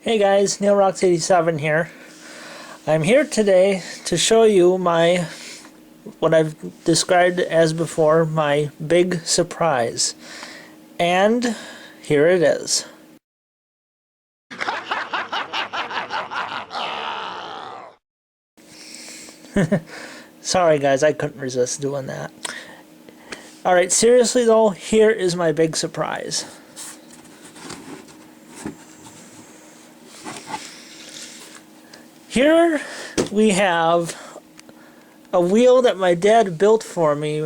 Hey guys, NeilRocks87 here. I'm here today to show you what I've described as before, my big surprise. And here it is. Sorry guys, I couldn't resist doing that. Alright, seriously though, here is my big surprise. Here we have a wheel that my dad built for me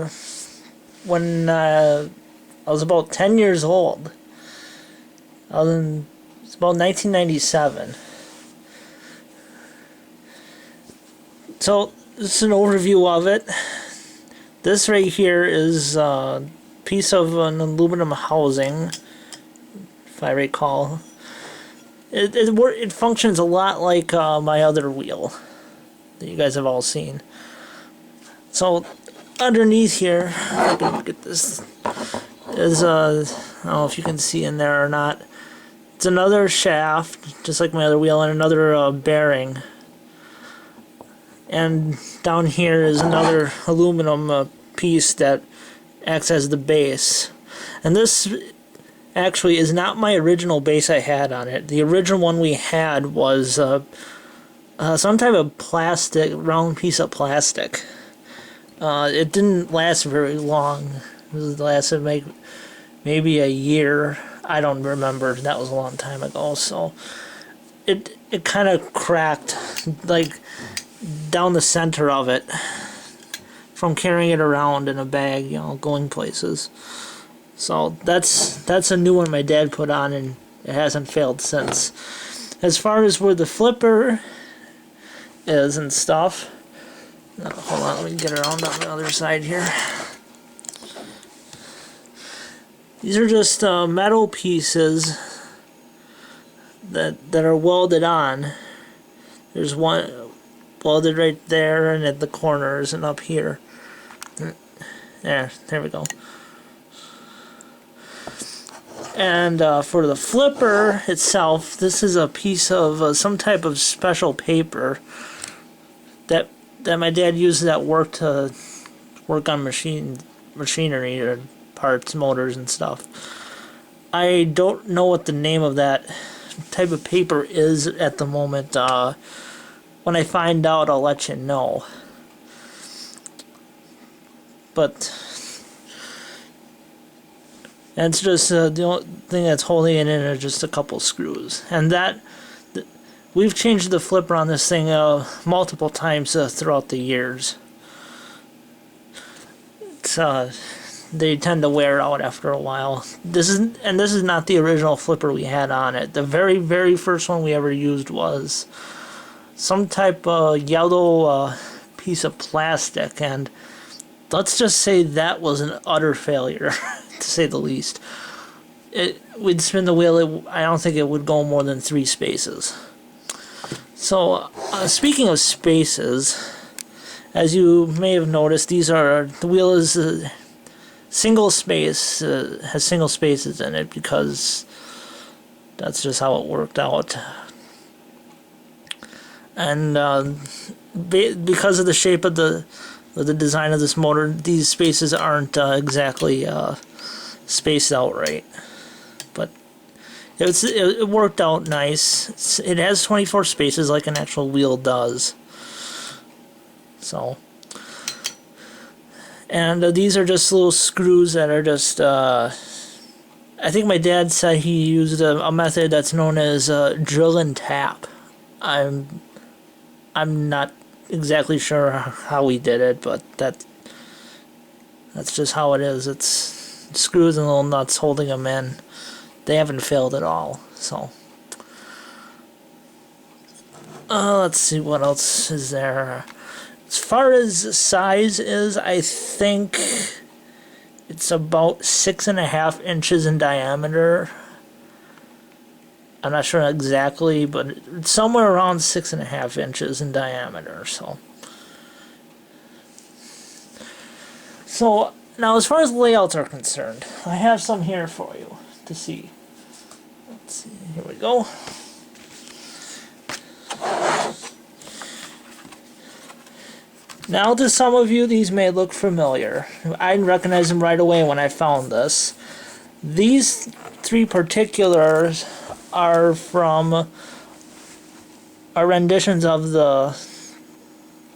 when I was about 10 years old. It's about 1997. So this is an overview of it. This right here is a piece of an aluminum housing, if I recall. It functions a lot like my other wheel that you guys have all seen. So underneath here, if I can get this, is I don't know if you can see in there or not. It's another shaft, just like my other wheel, and another bearing. And down here is another aluminum piece that acts as the base. And this actually is not my original base I had on it. The original one we had was some type of plastic, round piece of plastic. It didn't last very long. It lasted maybe a year. I don't remember. That was a long time ago. So it kind of cracked, like down the center of it, from carrying it around in a bag, you know, going places. So that's a new one my dad put on, and it hasn't failed since. As far as where the flipper is and stuff, hold on, let me get around on the other side here. These are just metal pieces that are welded on. There's one welded right there and at the corners and up here. There we go. And for the flipper itself, this is a piece of some type of special paper that my dad uses at work to work on machinery or parts, motors and stuff. I don't know what the name of that type of paper is at the moment. When I find out, I'll let you know. But it's just the only thing that's holding it in are just a couple screws. And we've changed the flipper on this thing multiple times throughout the years. They tend to wear out after a while. This is not the original flipper we had on it. The very, very first one we ever used was some type of yellow piece of plastic, and let's just say that was an utter failure, to say the least. We'd spin the wheel, I don't think it would go more than 3 spaces. So, speaking of spaces, as you may have noticed, the wheel is single space, has single spaces in it because that's just how it worked out. And because of the shape of the design of this motor, these spaces aren't exactly spaced out right. But it worked out nice. It has 24 spaces like an actual wheel does. So, and these are just little screws that are just I think my dad said he used a method that's known as drill and tap. I'm not exactly sure how he did it, but that's just how it is. It's screws and little nuts holding them in. They haven't failed at all. So let's see what else is there. As far as size is, I think it's about 6.5 inches in diameter. I'm not sure exactly, but it's somewhere around 6.5 inches in diameter. So now, as far as layouts are concerned, I have some here for you to see. Let's see. Here we go. Now to some of you these may look familiar. I recognized them right away when I found this. These three particulars are from our renditions of the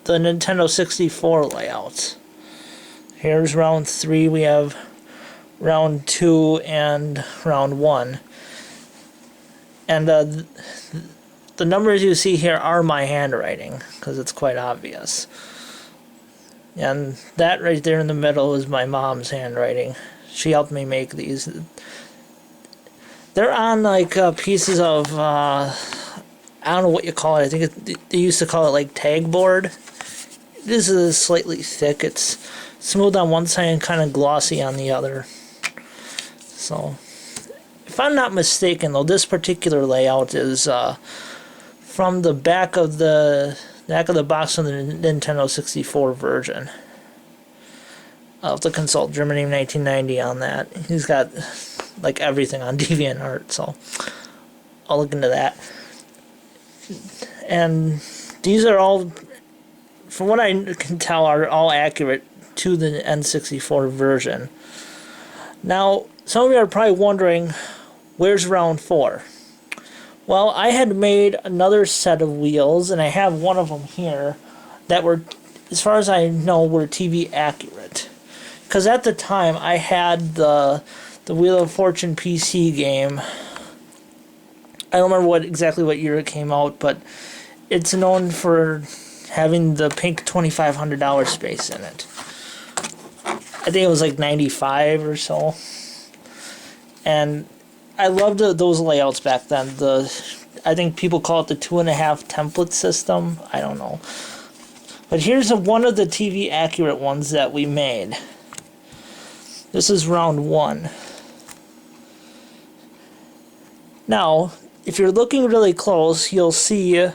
Nintendo 64 layouts. Here's round 3, we have round 2 and round 1. And the numbers you see here are my handwriting, because it's quite obvious. And that right there in the middle is my mom's handwriting. She helped me make these. They're on like pieces of, I don't know what you call it. I think they used to call it like tag board. This is slightly thick. It's smooth on one side and kind of glossy on the other. So, if I'm not mistaken though, this particular layout is from the back of the box from the Nintendo 64 version. I'll have to consult Germany 1990 on that. He's got like everything on DeviantArt, so I'll look into that. And these are all, from what I can tell, are all accurate to the N64 version. Now, some of you are probably wondering, where's round 4? Well, I had made another set of wheels, and I have one of them here, that were, as far as I know, were TV accurate. Because at the time, I had the Wheel of Fortune PC game. I don't remember exactly what year it came out, but it's known for having the pink $2,500 space in it. I think it was like 95 or so. And I loved those layouts back then. I think people call it the 2.5 template system. I don't know. But here's one of the TV accurate ones that we made. This is round 1. Now, if you're looking really close, you'll see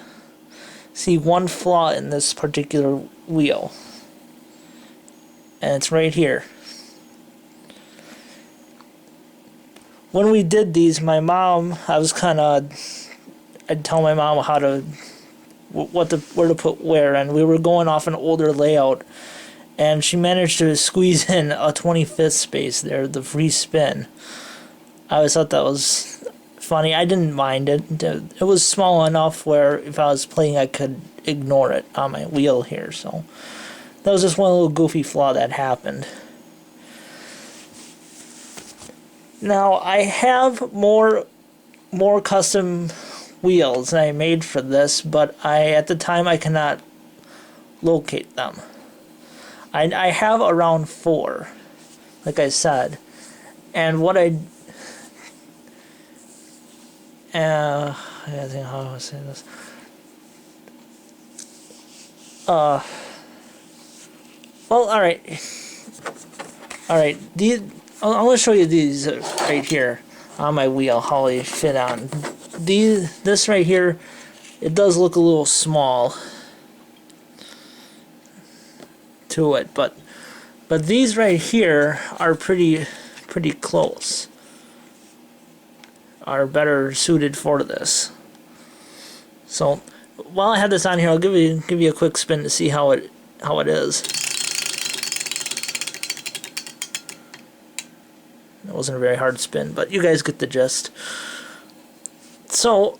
one flaw in this particular wheel. And it's right here. When we did these, my mom, I'd tell my mom where to put where, and we were going off an older layout, and she managed to squeeze in a 25th space there, the free spin. I always thought that was funny. I didn't mind it. It was small enough where if I was playing, I could ignore it on my wheel here. So that was just one little goofy flaw that happened. Now I have more custom wheels that I made for this, but at the time I cannot locate them. I have around 4, like I said, and what I think how do I say this? Well, all right. I'm going to show you these right here on my wheel, how they fit on. This right here, it does look a little small to it, but these right here are pretty close. Are better suited for this. So while I have this on here, I'll give you a quick spin to see how it is. It wasn't a very hard spin, but you guys get the gist. So,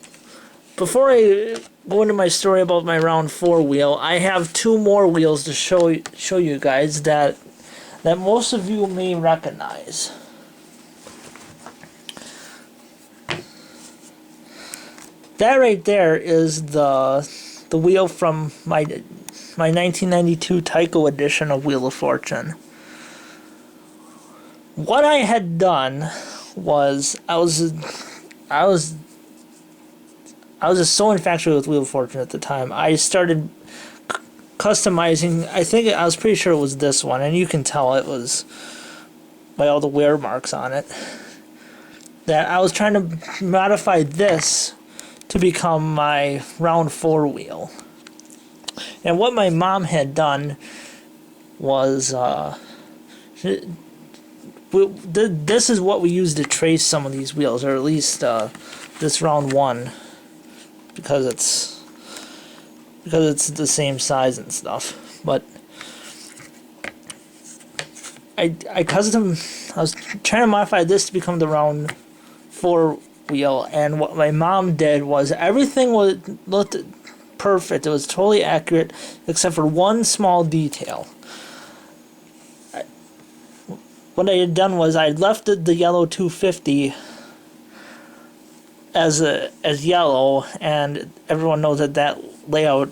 before I go into my story about my round 4 wheel, I have 2 more wheels to show you guys that most of you may recognize. That right there is the wheel from my 1992 Tyco edition of Wheel of Fortune. What I had done was I was just so infatuated with Wheel of Fortune at the time. I started customizing. I was pretty sure it was this one, and you can tell it was by all the wear marks on it. That I was trying to modify this to become my round 4 wheel. And what my mom had done was this is what we used to trace some of these wheels, or at least this round 1, because it's the same size and stuff. But I was trying to modify this to become the round 4 wheel, and what my mom did was everything looked perfect. It was totally accurate except for one small detail. What I had done was I left the yellow 250 as yellow, and everyone knows that layout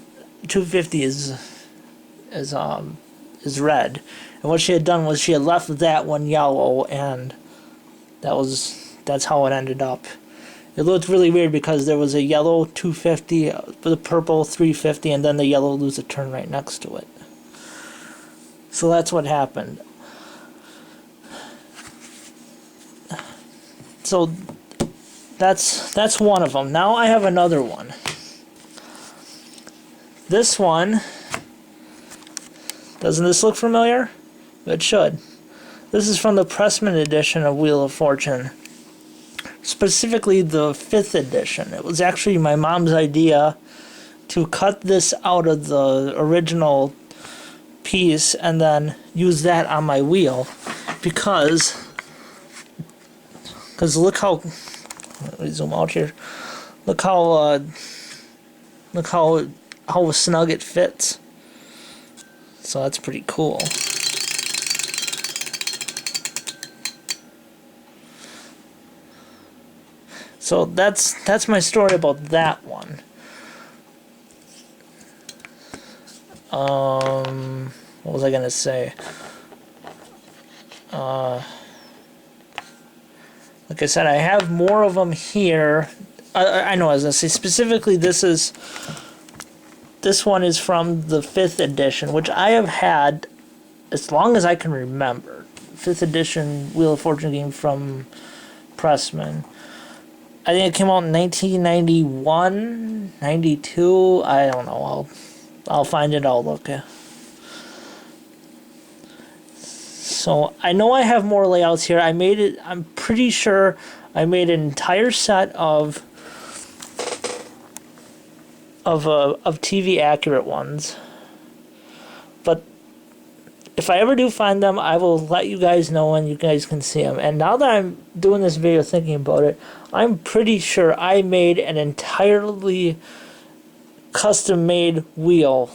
250 is red. And what she had done was she had left that one yellow, and that's how it ended up. It looked really weird because there was a yellow 250 with a purple 350, and then the yellow loser turn right next to it. So that's what happened. So that's one of them. Now I have another one. This one, doesn't this look familiar? It should. This is from the Pressman edition of Wheel of Fortune. Specifically the 5th edition. It was actually my mom's idea to cut this out of the original piece and then use that on my wheel because look how, let me zoom out here. Look how snug it fits. So that's pretty cool. So that's my story about that one. What was I gonna say? Like I said, I have more of them here. I know, as I say, specifically this one is from the 5th edition, which I have had as long as I can remember. 5th edition Wheel of Fortune game from Pressman. I think it came out in 1991, 92. I don't know. I'll find it. I'll look. So I know I have more layouts here. I made it. I'm pretty sure I made an entire set of TV accurate ones. But if I ever do find them, I will let you guys know and you guys can see them. And now that I'm doing this video thinking about it, I'm pretty sure I made an entirely custom-made wheel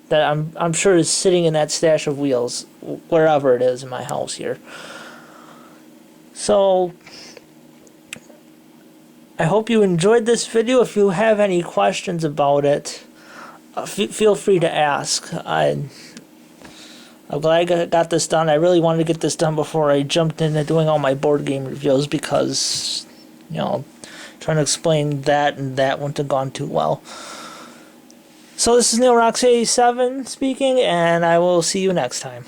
that I'm sure is sitting in that stash of wheels, wherever it is in my house here. So I hope you enjoyed this video. If you have any questions about it, feel free to ask. I'm glad I got this done. I really wanted to get this done before I jumped into doing all my board game reviews because, you know, trying to explain that and that wouldn't have gone too well. So this is Neil Roxy 87 speaking, and I will see you next time.